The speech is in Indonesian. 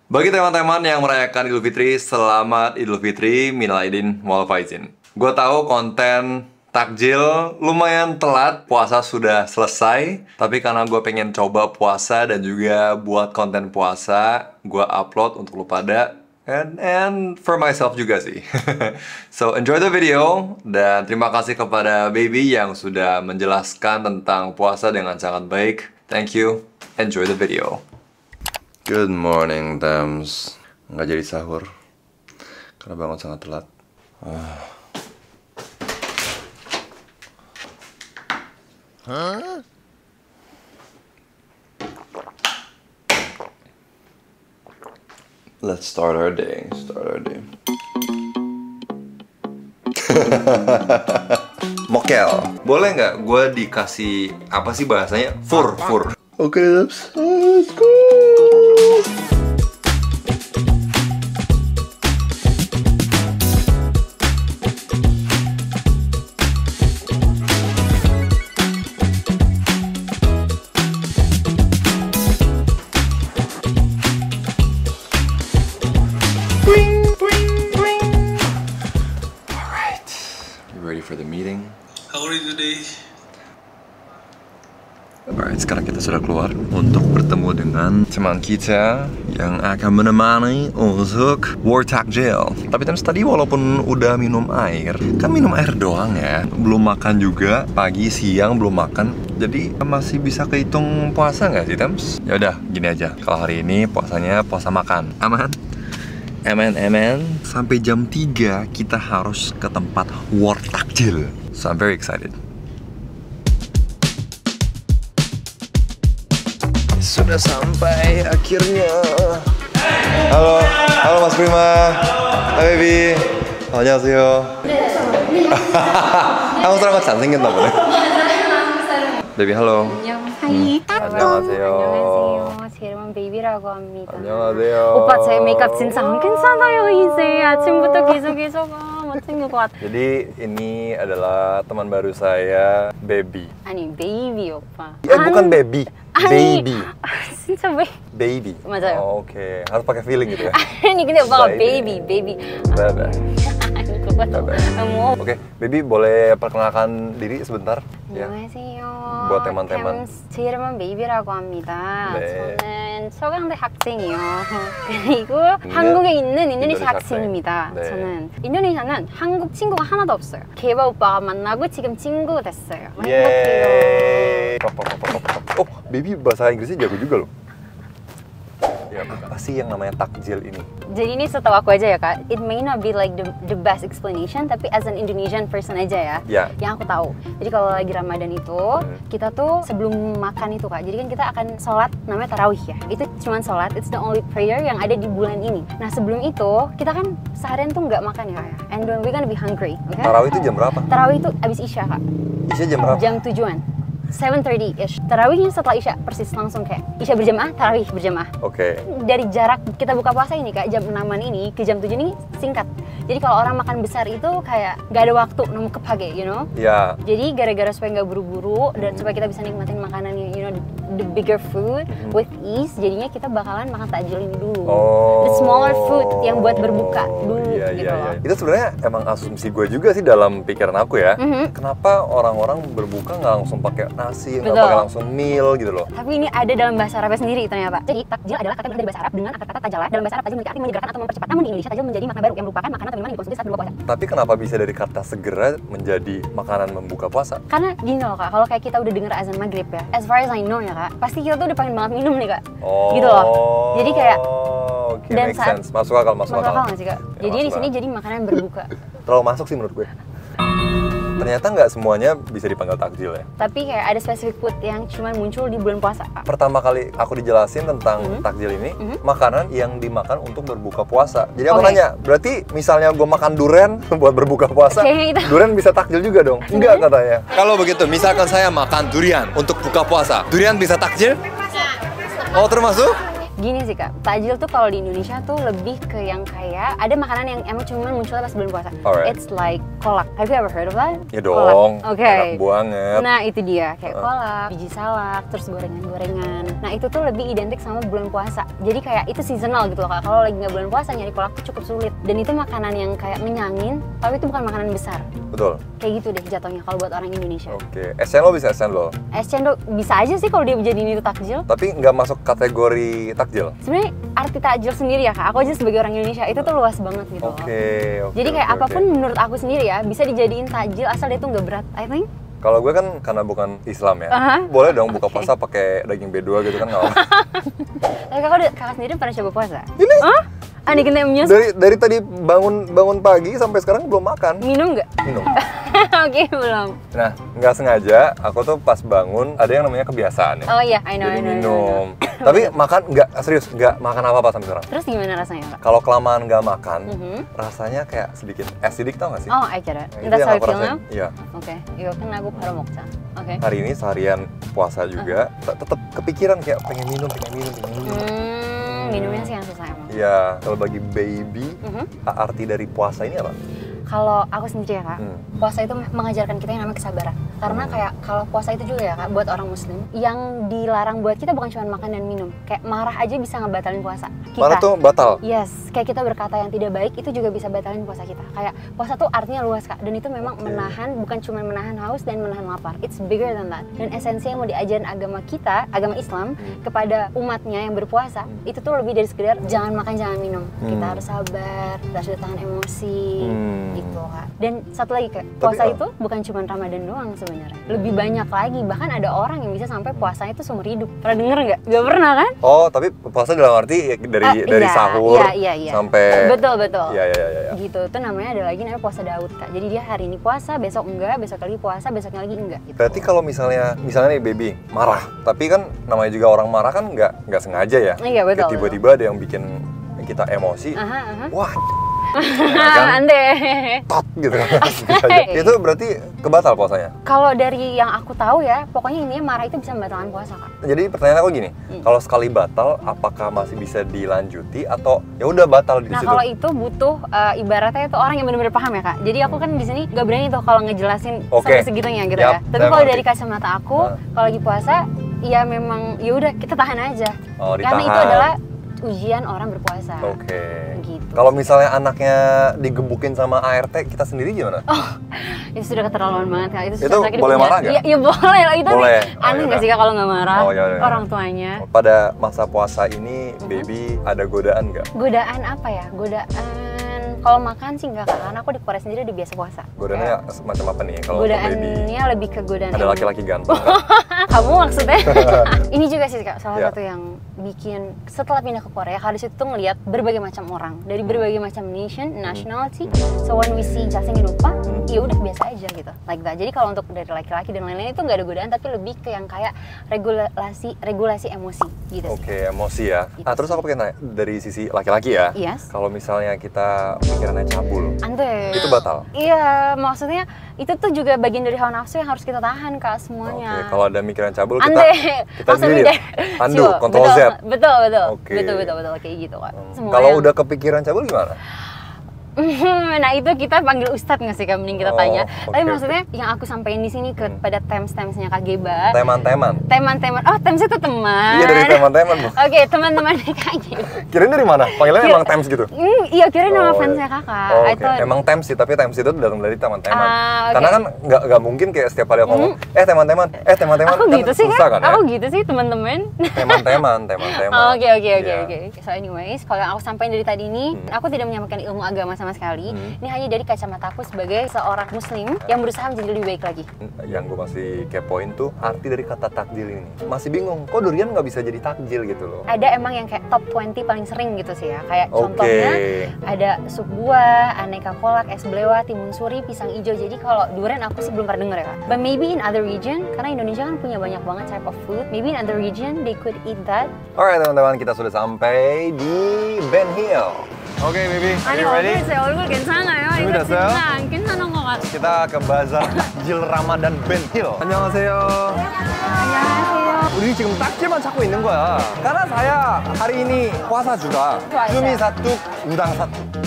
Bagi teman-teman yang merayakan Idul Fitri, selamat Idul Fitri, minal aidin wal faizin. Gue tahu konten takjil lumayan telat, puasa sudah selesai. Tapi karena gue pengen coba puasa dan juga buat konten puasa, gue upload untuk lu pada. And for myself juga sih. So enjoy the video. Dan terima kasih kepada Baby yang sudah menjelaskan tentang puasa dengan sangat baik. Thank you. Enjoy the video. Good morning, Tams. Nggak jadi sahur karena bangun sangat telat. Let's start our day. Mokel. Boleh nggak gue dikasih apa sih bahasanya? Fur. Oke, let's go. Alright, you ready for the meeting? How are you today? Alright, sekarang kita sudah keluar untuk bertemu dengan teman kita yang akan menemani untuk War Takjil. Tapi tadi walaupun udah minum air, kan minum air doang ya, belum makan juga, pagi siang belum makan. Jadi masih bisa kehitung puasa nggak sih, Tams? Ya udah, gini aja. Kalau hari ini puasanya puasa makan, aman? Aman. Sampai jam 3 kita harus ke tempat War Takjil. So I'm very excited. Sudah sampai akhirnya. Halo Mas Prima. Hai Baby. 안녕하세요. 한국 사람 같이 안 생겼나 보네. Baby, halo. 안녕하세요. 제 이름은 베이비라고 합니다. 안녕하세요. 오빠 제 메이크업 진짜 안 괜찮아요 이제. 아침부터 계속 못생긴 것 같아. Jadi ini adalah teman baru saya, Baby. 아니 베이비 오빠. Bukan Baby. Baby. 진짜 왜? Baby. 맞아요. Oh, oke. Harus pakai feeling gitu ya. 아니 근데 오빠가 Baby. 베이비. Bye-bye. 그거 뭐? Oke, Baby boleh perkenalkan diri sebentar? Ya. 안녕하세요. Buat teman-teman. 제 이름은 베이비라고 합니다. 네. 저는 서강대 학생이요. 그리고 한국에 있는 인도네시아 학생입니다. 네. 저는 인도네시아는 한국 친구가 하나도 없어요. 개바 오빠가 만나고 지금 친구 됐어요. Yeay. Oh, Baby bahasa Inggrisnya jago juga loh. Ya, apa sih yang namanya takjil ini? Jadi ini setahu aku aja ya kak, it may not be like the best explanation, tapi as an Indonesian person aja ya, yang aku tahu. Jadi kalau lagi Ramadan itu, kita tuh sebelum makan itu kak, jadi kan kita akan sholat namanya tarawih ya. Itu cuman sholat, it's the only prayer yang ada di bulan ini. Nah sebelum itu, kita kan seharian tuh nggak makan ya kak ya, and we're gonna be hungry, oke? Tarawih itu jam berapa? Tarawih itu abis Isya kak. Isya jam berapa? Jam 7-an. 7:30-ish. Tarawihnya setelah Isya, persis langsung kayak Isya berjamaah, tarawih berjamaah. Oke. Dari jarak kita buka puasa ini kak, jam 6-an ini ke jam 7 ini singkat. Jadi kalau orang makan besar itu kayak gak ada waktu nemu kepake, you know? Ya. Jadi gara-gara supaya nggak buru-buru dan supaya kita bisa nikmatin makanan yang, you know, the bigger food with ease, jadinya kita bakalan makan takjil ini dulu. The smaller food yang buat berbuka dulu gitu loh. Itu sebenarnya emang asumsi gue juga sih dalam pikiran aku ya. Kenapa orang-orang berbuka nggak langsung pakai nasi, nggak pakai langsung meal gitu loh? Tapi ini ada dalam bahasa Arabnya sendiri ternyata. Jadi takjil adalah kata yang dari bahasa Arab dengan akar kata tajalah. Dalam bahasa Arab takjil memiliki arti menyegerakan atau mempercepat. Namun di Indonesia takjil menjadi makna baru yang merupakan makanan atau minuman yang dikonsumsi saat berbuka puasa. Tapi kenapa bisa dari kata segera menjadi makanan membuka puasa? Karena gini loh kak, kalau kayak kita udah denger azan maghrib ya, as far as I know ya kak, pasti kita tuh udah pengen banget minum nih kak. Gitu loh. Jadi kayak dan saat masuk akal nggak sih kak? Jadi di sini jadi makanan berbuka. Terlalu masuk sih menurut gue. Ternyata nggak semuanya bisa dipanggil takjil ya. Tapi kayak ada spesifik food yang cuma muncul di bulan puasa. Pertama kali aku dijelasin tentang takjil ini, makanan yang dimakan untuk berbuka puasa. Jadi aku nanya, berarti misalnya gue makan durian buat berbuka puasa, durian bisa takjil juga dong? Enggak katanya. Kalau begitu, misalkan saya makan durian untuk buka puasa, durian bisa takjil? Oh termasuk? Gini sih Kak, takjil tuh kalau di Indonesia tuh lebih ke yang kayak ada makanan yang emang cuma muncul pas bulan puasa. It's like kolak. Have you ever heard of that? Ya dong. Oke. Enak banget. Nah itu dia, kayak kolak, biji salak, terus gorengan-gorengan. Nah itu tuh lebih identik sama bulan puasa. Jadi kayak itu seasonal gitu loh Kak. Kalau lagi nggak bulan puasa nyari kolak tuh cukup sulit. Dan itu makanan yang kayak ngenyangin, tapi itu bukan makanan besar. Betul. Kayak gitu deh jatuhnya kalau buat orang Indonesia. Oke. Es cendol bisa es cendol? Es cendol bisa aja sih kalau dia jadiin itu takjil. Tapi nggak masuk kategori takjil? Sebenarnya arti takjil sendiri ya Kak, aku aja sebagai orang Indonesia itu tuh luas banget gitu loh. Jadi kayak apapun menurut aku sendiri ya bisa dijadiin takjil asal dia tuh nggak berat, I think. Kalau gue kan karena bukan Islam ya, boleh dong buka puasa pakai daging B2 gitu kan nggak apa-apa. Tapi kakak sendiri pernah coba puasa? Ini? Ani kena dari tadi bangun pagi sampai sekarang belum makan. Minum nggak? Minum. Oke, belum. Nah, nggak sengaja aku tuh pas bangun ada yang namanya kebiasaan ya. Oh iya, I know. Jadi minum. Tapi makan nggak makan apa-apa sampai sekarang. Terus gimana rasanya Kak? Kalau kelamaan nggak makan, rasanya kayak sedikit acidic tau nggak sih? Oh, I get it. Nah, That's how you feel now? Iya. Oke, iya kan aku baru mokca. Oke. Hari ini seharian puasa juga, tetap kepikiran kayak pengen minum. Minumnya sih yang susah emang. Iya, kalau bagi baby, arti dari puasa ini apa? Kalau aku sendiri ya Kak, puasa itu mengajarkan kita yang namanya kesabaran. Karena kayak kalau puasa itu juga ya Kak, buat orang muslim, yang dilarang buat kita bukan cuma makan dan minum. Kayak marah aja bisa ngebatalin puasa kita. Marah tuh batal? Yes, kayak kita berkata yang tidak baik itu juga bisa batalin puasa kita. Kayak puasa tuh artinya luas Kak, dan itu memang menahan, bukan cuma menahan haus dan menahan lapar. It's bigger than that. Dan esensi yang mau diajarin agama kita, agama Islam, kepada umatnya yang berpuasa, itu tuh lebih dari sekedar jangan makan, jangan minum. Kita harus sabar, kita harus tahan emosi. Gitu Kak. Dan satu lagi Kak, puasa itu bukan cuma Ramadan doang sebenarnya. Lebih banyak lagi, bahkan ada orang yang bisa sampai puasanya itu seumur hidup. Pernah denger nggak? Nggak pernah kan? Oh, tapi puasa dalam arti dari sahur sampai betul. Iya. Gitu. Itu namanya ada lagi namanya puasa Daud Kak. Jadi dia hari ini puasa, besok enggak, besok lagi puasa, besoknya lagi enggak. Gitu. Berarti kalau misalnya nih baby marah, tapi kan namanya juga orang marah kan nggak sengaja ya. Iya betul. Tiba-tiba ada yang bikin kita emosi. Wah. Kan? Tot gitu kan. Itu berarti kebatal puasanya? Kalau dari yang aku tahu ya, pokoknya intinya marah itu bisa membatalkan puasa Kak. Jadi pertanyaan aku gini, kalau sekali batal apakah masih bisa dilanjuti atau ya udah batal di situ? Nah kalau itu butuh ibaratnya itu orang yang benar-benar paham ya Kak. Jadi aku kan di sini nggak berani tuh kalau ngejelasin sampai segitunya gitu ya. Tapi kalau dari kacamata aku, kalau lagi puasa, ya memang ya udah kita tahan aja. Karena itu adalah ujian orang berpuasa. Gitu. Kalau misalnya anaknya digebukin sama ART, kita sendiri gimana? Oh, itu sudah keterlaluan banget Kak. Itu boleh marah nggak? Ya boleh lah, itu boleh. Aneh nggak sih Kak kalau nggak marah orang tuanya? tuanya? Pada masa puasa ini, baby ada godaan nggak? Godaan apa ya? Godaan kalau makan sih enggak Kak, karena aku di Korea sendiri udah biasa puasa. Godaannya semacam apa nih kalau godaannya lebih ke godaan. Ada laki-laki ganteng. Kamu maksudnya? Ini juga sih Kak, salah satu yang bikin setelah pindah ke Korea, harus itu tuh ngelihat berbagai macam orang dari berbagai macam nationality. So when we see Jaseng Eropa, ya udah biasa aja gitu, like that. Jadi kalau untuk dari laki-laki dan lain-lain itu nggak ada godaan, tapi lebih ke yang kayak regulasi emosi gitu sih. Oke, emosi ya. Gitu terus aku pengen nanya dari sisi laki-laki ya. Yes. Kalau misalnya kita pikirannya cabul, itu batal? Iya, maksudnya itu tuh juga bagian dari hawa nafsu yang harus kita tahan Kak semuanya. Oke, kalau ada mikiran cabul kita sendiri pandu, kontrol Z. Betul. Betul kayak gitu Kak. Kalau udah kepikiran cabul gimana? Nah itu kita panggil Ustadz nggak sih Kak, mending kita tanya. Tapi maksudnya yang aku sampaikan di sini kepada teman-temannya Kak Geba. Teman-teman. Oh, tems itu teman. Iya, dari teman-teman Bu. Oke, teman-teman Kak Geba. Kirain dari mana? Panggilnya emang tems gitu? Iya, kirain nama fansnya Kakak. Emang tems sih, tapi tems itu datang dari teman-teman. Karena kan nggak mungkin kayak setiap kali aku ngomong, teman-teman. Aku gitu sih kan? Aku gitu sih teman-teman. Teman-teman. Oke. So anyways, kalau yang aku sampaikan dari tadi ini, aku tidak menyampaikan ilmu agama sama sekali. Ini hanya dari kacamata aku sebagai seorang muslim yang berusaha menjadi lebih baik lagi. Yang gue masih kepoin tuh arti dari kata takjil ini. Masih bingung, kok durian nggak bisa jadi takjil gitu loh. Ada emang yang kayak top 20 paling sering gitu sih ya. Kayak contohnya ada sup buah, aneka kolak, es belewa, timun suri, pisang hijau. Jadi kalau durian aku sih belum pernah denger ya Kak. But maybe in other region, karena Indonesia kan punya banyak banget type of food. Maybe in other region they could eat that. Alright teman-teman, kita sudah sampai di Ben Hill. Oke, baby, are you ready? 얼굴 괜찮아요? 이거 진짜 안 괜찮은 것 같아. Kita ke Bazar Takjil Ramadan Ben Hill. 안녕하세요. 안녕하세요. 우리 지금 딱지만 찾고 있는 거야. Karena saya hari ini puasa juga. Puasa. Cumi satu, udang satu.